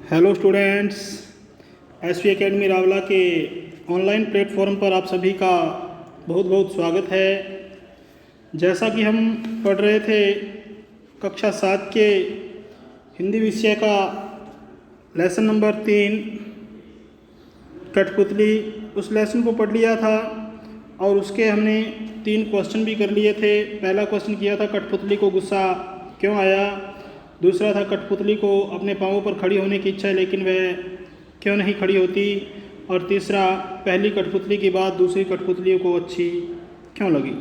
Hello students, SV academy Rawla के online platform पर आप सभी का बहुत बहुत स्वागत है। जैसा कि हम पढ़ रहे थे कक्षा 7 के हिंदी विषय का लेसन नंबर 3 कठपुतली, उस लेसन को पढ़ लिया था और उसके हमने 3 क्वेश्चन भी कर लिए थे। पहला क्वेश्चन किया था कठपुतली को गुस्सा क्यों आया, दूसरा था कठपुतली को अपने पाँवों पर खड़ी होने की इच्छा है लेकिन वह क्यों नहीं खड़ी होती, और तीसरा पहली कठपुतली की बात दूसरी कठपुतलियों को अच्छी क्यों लगी।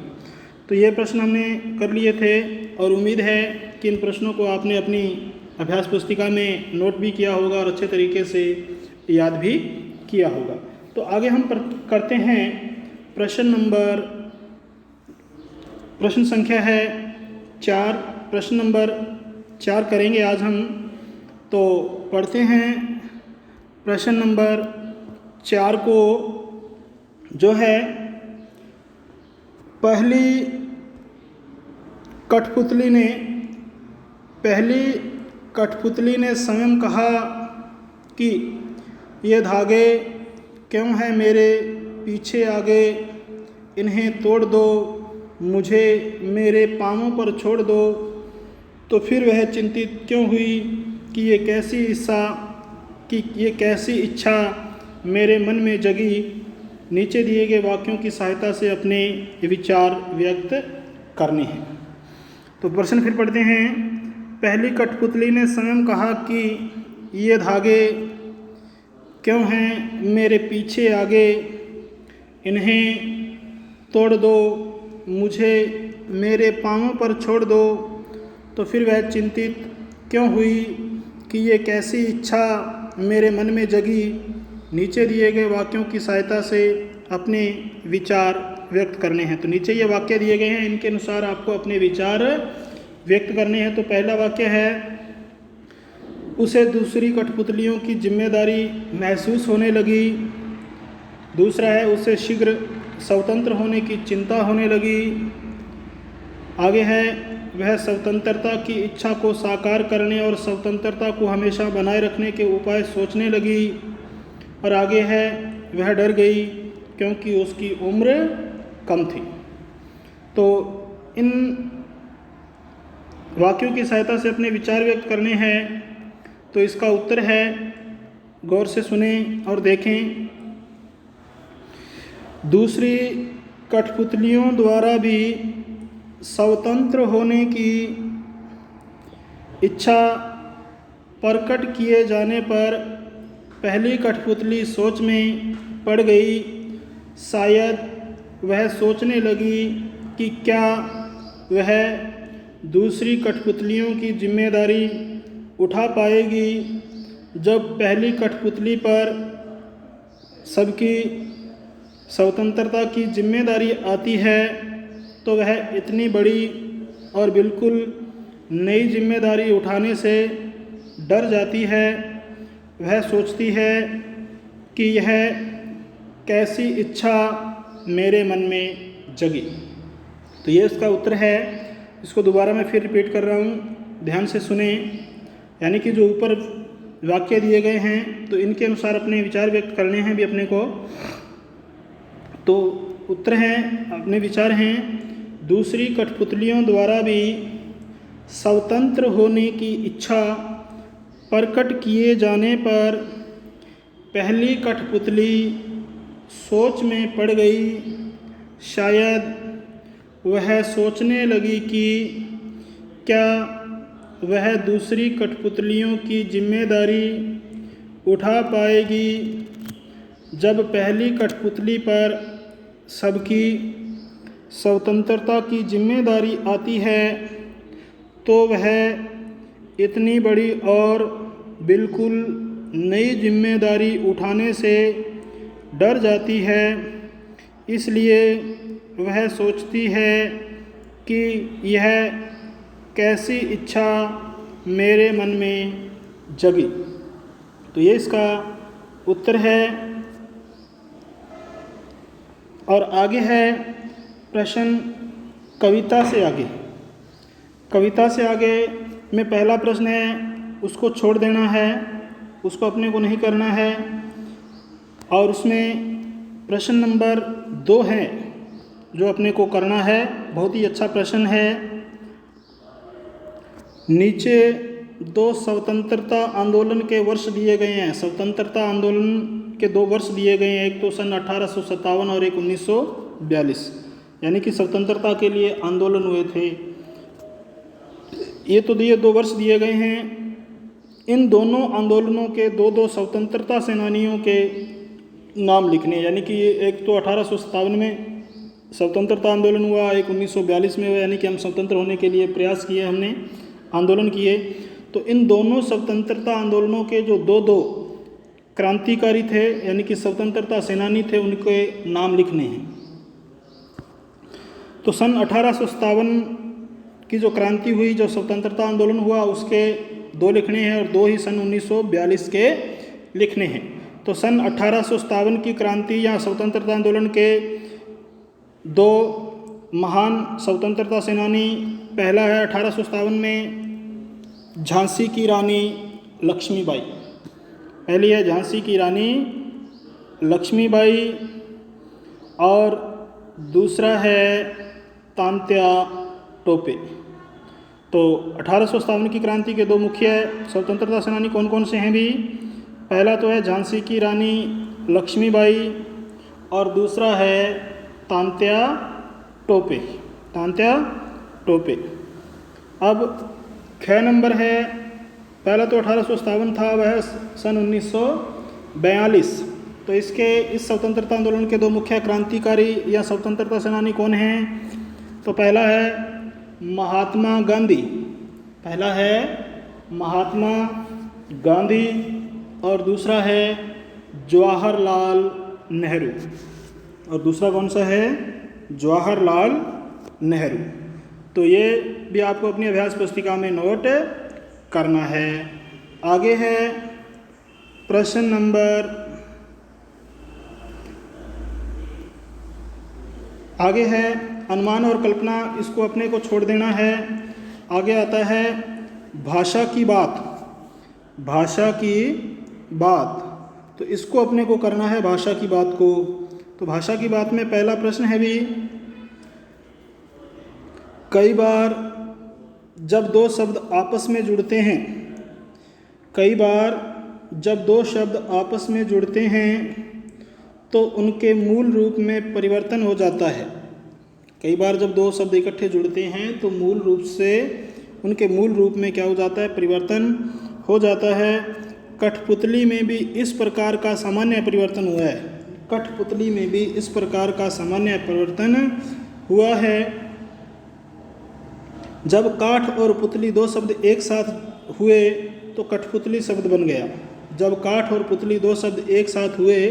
तो ये प्रश्न हमने कर लिए थे और उम्मीद है कि इन प्रश्नों को आपने अपनी अभ्यास पुस्तिका में नोट भी किया होगा और अच्छे तरीके से याद भी किया होगा। तो आगे हम करते हैं प्रश्न संख्या है 4। प्रश्न नंबर 4 करेंगे आज हम। तो पढ़ते हैं प्रश्न नंबर 4 को, जो है पहली कठपुतली ने स्वयं कहा कि ये धागे क्यों हैं मेरे पीछे आगे, इन्हें तोड़ दो, मुझे मेरे पाँवों पर छोड़ दो। तो फिर वह चिंतित क्यों हुई कि ये कैसी इच्छा मेरे मन में जगी। नीचे दिए गए वाक्यों की सहायता से अपने विचार व्यक्त करने हैं। तो प्रश्न फिर पढ़ते हैं। पहली कठपुतली ने स्वयं कहा कि ये धागे क्यों हैं मेरे पीछे आगे, इन्हें तोड़ दो, मुझे मेरे पाँवों पर छोड़ दो। तो फिर वह चिंतित क्यों हुई कि ये कैसी इच्छा मेरे मन में जगी। नीचे दिए गए वाक्यों की सहायता से अपने विचार व्यक्त करने हैं। तो नीचे ये वाक्य दिए गए हैं, इनके अनुसार आपको अपने विचार व्यक्त करने हैं। तो पहला वाक्य है, उसे दूसरी कठपुतलियों की जिम्मेदारी महसूस होने लगी। दूसरा है, उसे शीघ्र स्वतंत्र होने की चिंता होने लगी। आगे है, वह स्वतंत्रता की इच्छा को साकार करने और स्वतंत्रता को हमेशा बनाए रखने के उपाय सोचने लगी। और आगे है, वह डर गई क्योंकि उसकी उम्र कम थी। तो इन वाक्यों की सहायता से अपने विचार व्यक्त करने हैं। तो इसका उत्तर है, गौर से सुने और देखें। दूसरी कठपुतलियों द्वारा भी स्वतंत्र होने की इच्छा प्रकट किए जाने पर पहली कठपुतली सोच में पड़ गई। शायद वह सोचने लगी कि क्या वह दूसरी कठपुतलियों की जिम्मेदारी उठा पाएगी। जब पहली कठपुतली पर सबकी स्वतंत्रता की जिम्मेदारी आती है तो वह इतनी बड़ी और बिल्कुल नई जिम्मेदारी उठाने से डर जाती है। वह सोचती है कि यह कैसी इच्छा मेरे मन में जगी। तो ये इसका उत्तर है। इसको दोबारा मैं फिर रिपीट कर रहा हूँ, ध्यान से सुने। यानी कि जो ऊपर वाक्य दिए गए हैं तो इनके अनुसार अपने विचार व्यक्त करने हैं भी अपने को। तो उत्तर हैं, अपने विचार हैं, दूसरी कठपुतलियों द्वारा भी स्वतंत्र होने की इच्छा प्रकट किए जाने पर पहली कठपुतली सोच में पड़ गई। शायद वह सोचने लगी कि क्या वह दूसरी कठपुतलियों की जिम्मेदारी उठा पाएगी। जब पहली कठपुतली पर सबकी स्वतंत्रता की जिम्मेदारी आती है तो वह इतनी बड़ी और बिल्कुल नई जिम्मेदारी उठाने से डर जाती है। इसलिए वह सोचती है कि यह कैसी इच्छा मेरे मन में जगी। तो ये इसका उत्तर है। और आगे है प्रश्न कविता से आगे में पहला प्रश्न है, उसको छोड़ देना है। उसको अपने को नहीं करना है। और उसमें प्रश्न नंबर 2 है जो अपने को करना है, बहुत ही अच्छा प्रश्न है। नीचे 2 स्वतंत्रता आंदोलन के वर्ष दिए गए हैं। स्वतंत्रता आंदोलन के 2 वर्ष दिए गए हैं, एक तो सन 1857 और एक 1942, यानी कि स्वतंत्रता के लिए आंदोलन हुए थे। ये तो 2 वर्ष दिए गए हैं। इन दोनों आंदोलनों के 2 स्वतंत्रता सेनानियों के नाम लिखने, यानी कि एक तो 1857 में स्वतंत्रता आंदोलन हुआ, एक 1942 में हुआ, यानी कि हम स्वतंत्र होने के लिए प्रयास किए, हमने आंदोलन किए। तो इन दोनों स्वतंत्रता आंदोलनों के जो 2 क्रांतिकारी थे, यानी कि स्वतंत्रता सेनानी थे, उनके नाम लिखने हैं। तो सन 1857 की जो क्रांति हुई, जो स्वतंत्रता आंदोलन हुआ, उसके 2 लिखने हैं और 2 ही सन 1942 के लिखने हैं। तो सन 1857 की क्रांति या स्वतंत्रता आंदोलन के 2 महान स्वतंत्रता सेनानी, पहला है 1857 में झांसी की रानी लक्ष्मीबाई। पहली है झांसी की रानी लक्ष्मीबाई और दूसरा है तांत्या टोपे। तो 1857 की क्रांति के 2 मुख्य स्वतंत्रता सेनानी कौन कौन से हैं भी? पहला तो है झांसी की रानी लक्ष्मीबाई और दूसरा है तांत्या टोपे। तांत्या टोपे। अब 6 नंबर है, पहला तो 1857 था, वह सन 1942। तो इस स्वतंत्रता आंदोलन के 2 मुख्य क्रांतिकारी या स्वतंत्रता सेनानी कौन हैं? तो पहला है महात्मा गांधी। पहला है महात्मा गांधी और दूसरा है जवाहरलाल नेहरू। और दूसरा कौन सा है? जवाहरलाल नेहरू। तो ये भी आपको अपनी अभ्यास पुस्तिका में नोट करना है। आगे है प्रश्न नंबर, आगे है अनुमान और कल्पना, इसको अपने को छोड़ देना है। आगे आता है भाषा की बात। भाषा की बात, तो इसको अपने को करना है, भाषा की बात को। तो भाषा की बात में पहला प्रश्न है भी, कई बार जब 2 शब्द आपस में जुड़ते हैं, कई बार जब 2 शब्द आपस में जुड़ते हैं तो उनके मूल रूप में परिवर्तन हो जाता है। कई बार जब 2 शब्द इकट्ठे जुड़ते हैं तो मूल रूप से उनके मूल रूप में क्या हो जाता है? परिवर्तन हो जाता है। कठपुतली में भी इस प्रकार का सामान्य परिवर्तन हुआ है। कठपुतली में भी इस प्रकार का सामान्य परिवर्तन हुआ है। जब काठ और पुतली 2 शब्द एक साथ हुए तो कठपुतली शब्द बन गया। जब काठ और पुतली 2 शब्द एक साथ हुए,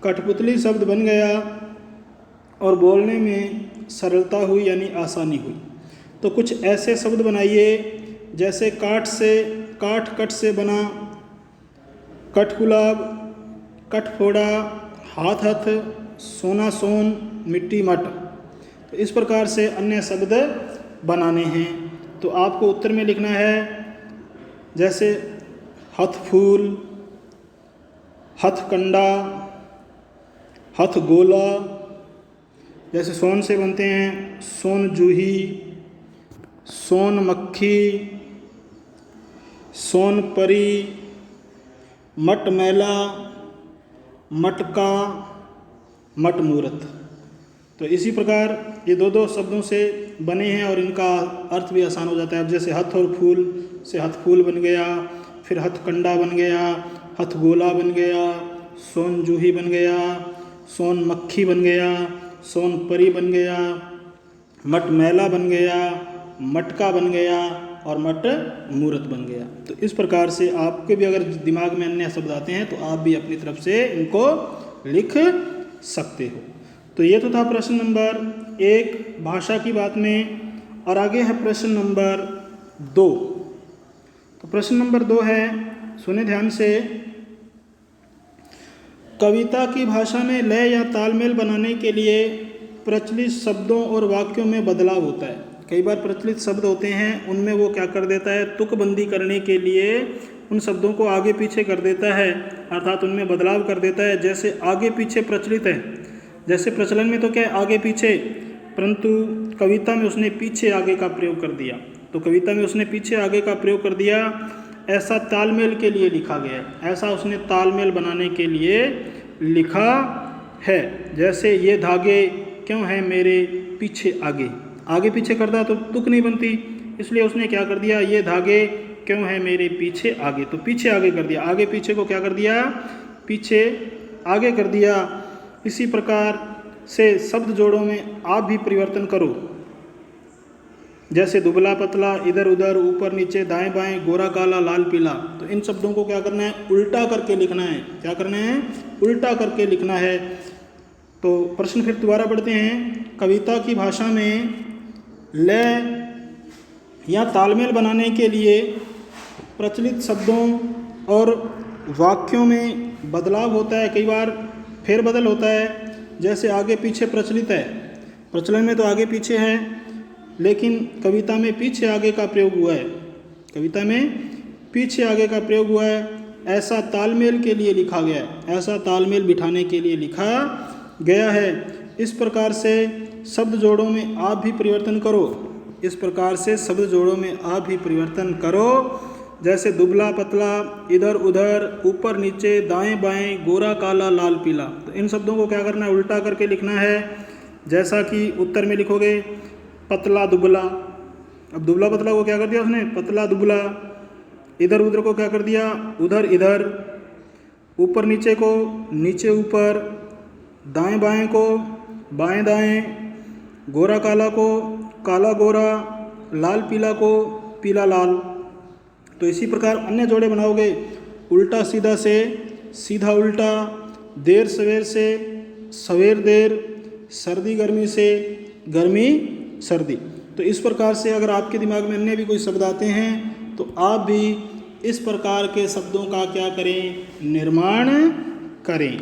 कठपुतली शब्द बन गया और बोलने में सरलता हुई, यानी आसानी हुई। तो कुछ ऐसे शब्द बनाइए जैसे काठ कट से बना, कठ गुलाब, कठ फोड़ा, हाथ हथ, सोना सोन, मिट्टी मट। तो इस प्रकार से अन्य शब्द बनाने हैं। तो आपको उत्तर में लिखना है जैसे हथ फूल, हथ कंडा, हथ गोला, जैसे सोन से बनते हैं सोन जूही, सोन मक्खी, सोन परी, मट मैला, मटका, मट मूरत। तो इसी प्रकार ये 2 शब्दों से बने हैं और इनका अर्थ भी आसान हो जाता है। अब जैसे हथ और फूल से हथ फूल बन गया, फिर हथ कंडा बन गया, हथ गोला बन गया, सोन जूही बन गया, सोन मक्खी बन गया, सोन परी बन गया, मट मैला बन गया, मटका बन गया और मट मूरत बन गया। तो इस प्रकार से आपके भी अगर दिमाग में अन्य शब्द आते हैं तो आप भी अपनी तरफ से इनको लिख सकते हो। तो ये तो था प्रश्न नंबर 1 भाषा की बात में। और आगे है प्रश्न नंबर 2। तो प्रश्न नंबर 2 है, सुने ध्यान से, कविता की भाषा में लय या तालमेल बनाने के लिए प्रचलित शब्दों और वाक्यों में बदलाव होता है। कई बार प्रचलित शब्द होते हैं, उनमें वो क्या कर देता है, तुकबंदी करने के लिए उन शब्दों को आगे पीछे कर देता है, अर्थात उनमें बदलाव कर देता है। जैसे आगे पीछे प्रचलित है, जैसे प्रचलन में तो क्या है आगे पीछे, परंतु कविता में उसने पीछे आगे का प्रयोग कर दिया। तो कविता में उसने पीछे आगे का प्रयोग कर दिया। ऐसा तालमेल के लिए लिखा गया, ऐसा उसने तालमेल बनाने के लिए लिखा है। जैसे ये धागे क्यों हैं मेरे पीछे आगे, आगे पीछे करता तो तुक नहीं बनती, इसलिए उसने क्या कर दिया, ये धागे क्यों हैं मेरे पीछे आगे, तो पीछे आगे कर दिया। आगे पीछे को क्या कर दिया, पीछे आगे कर दिया। इसी प्रकार से शब्द जोड़ों में आप भी परिवर्तन करो। जैसे दुबला पतला, इधर उधर, ऊपर नीचे, दाएं बाएं, गोरा काला, लाल पीला, तो इन शब्दों को क्या करना है, उल्टा करके लिखना है। क्या करना है, उल्टा करके लिखना है। तो प्रश्न फिर दोबारा पढ़ते हैं। कविता की भाषा में लय या तालमेल बनाने के लिए प्रचलित शब्दों और वाक्यों में बदलाव होता है, कई बार फेरबदल होता है। जैसे आगे पीछे प्रचलित है, प्रचलन में तो आगे पीछे है, लेकिन कविता में पीछे आगे का प्रयोग हुआ है, कविता में पीछे आगे का प्रयोग हुआ है। ऐसा तालमेल के लिए लिखा गया है, ऐसा तालमेल बिठाने के लिए लिखा गया है। इस प्रकार से शब्द जोड़ों में आप भी परिवर्तन करो, इस प्रकार से शब्द जोड़ों में आप भी परिवर्तन करो। जैसे दुबला पतला, इधर उधर, ऊपर नीचे, दाएं बाएं, गोरा काला, लाल पीला, तो इन शब्दों को क्या करना है, उल्टा करके लिखना है। जैसा कि उत्तर में लिखोगे पतला दुबला, अब दुबला पतला को क्या कर दिया उसने, पतला दुबला। इधर उधर को क्या कर दिया, उधर इधर। ऊपर नीचे को नीचे ऊपर, दाएं बाएं को बाएं दाएं, गोरा काला को काला गोरा, लाल पीला को पीला लाल। तो इसी प्रकार अन्य जोड़े बनाओगे, उल्टा सीधा से सीधा उल्टा, देर सवेर से सवेर देर, सर्दी गर्मी से गर्मी सर्दी। तो इस प्रकार से अगर आपके दिमाग में अन्य भी कोई शब्द आते हैं तो आप भी इस प्रकार के शब्दों का क्या करें, निर्माण करें।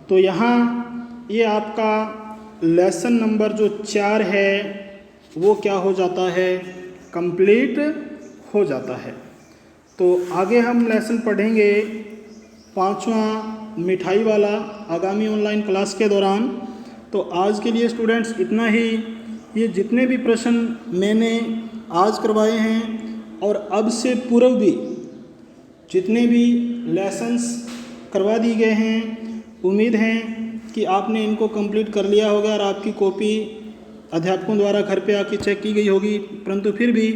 तो यहाँ ये आपका लेसन नंबर जो 4 है वो क्या हो जाता है, कंप्लीट हो जाता है। तो आगे हम लेसन पढ़ेंगे 5वां मिठाई वाला आगामी ऑनलाइन क्लास के दौरान। तो आज के लिए स्टूडेंट्स इतना ही। ये जितने भी प्रश्न मैंने आज करवाए हैं और अब से पूर्व भी जितने भी लेसन्स करवा दिए गए हैं, उम्मीद है कि आपने इनको कंप्लीट कर लिया होगा और आपकी कॉपी अध्यापकों द्वारा घर पे आके चेक की गई होगी। परंतु फिर भी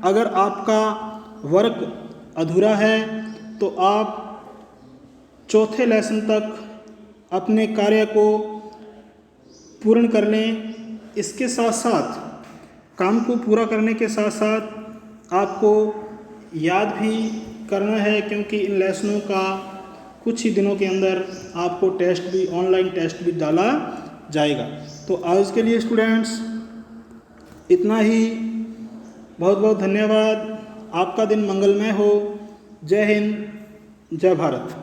अगर आपका वर्क अधूरा है तो आप चौथे लेसन तक अपने कार्य को पूर्ण कर लें। इसके साथ साथ काम को पूरा करने के साथ साथ आपको याद भी करना है, क्योंकि इन लेसनों का कुछ ही दिनों के अंदर आपको टेस्ट भी, ऑनलाइन टेस्ट भी डाला जाएगा। तो आज के लिए स्टूडेंट्स इतना ही। बहुत बहुत धन्यवाद। आपका दिन मंगलमय हो। जय हिंद, जय भारत।